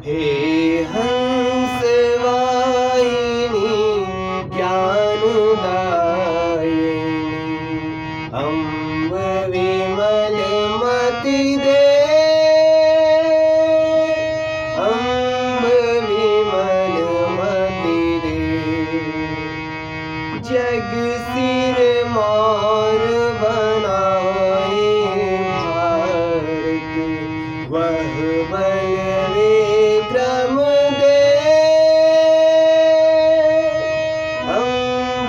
हे हंस वाहिनी ज्ञानदायिनी अम्ब विमल मति दे, अम्ब विमल मति दे। जग सिर मार बनाए भारत, वह बल विक्रम दे, अम्ब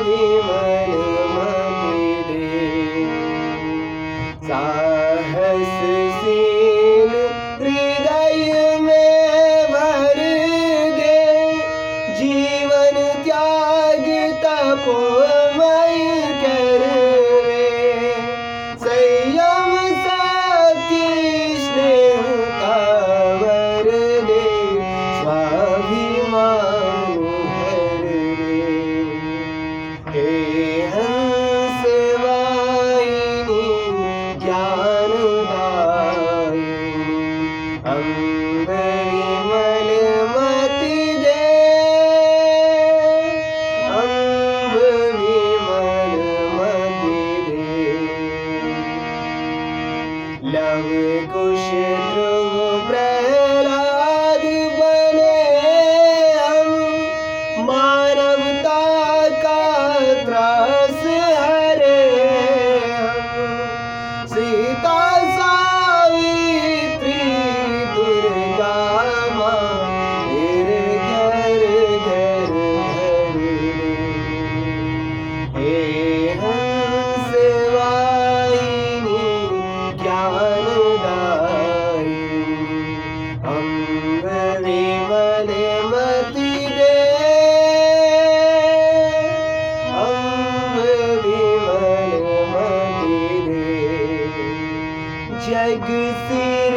विमल मति दे। साहसशील हृदय में भर दे, जीवन त्याग तपोमय कर रे। संयम सत्य स्नेह का वर दे, स्वाभिमान हर रे। हे हंस वाहिनी ज्ञानदायिनी अम्ब विमल मति दे, अम्ब विमल मति दे। लव कुश ध्रुव प्रहलाद बने हम, मानवता का त्रास हरे हम। सीता सावित्री दुर्गा माँ, तेरे घर घर घर रे। हे हंस वाहिनी ज्ञानदायिनी अम्ब विमल मति दे, अम्ब विमल मति दे। जग सिर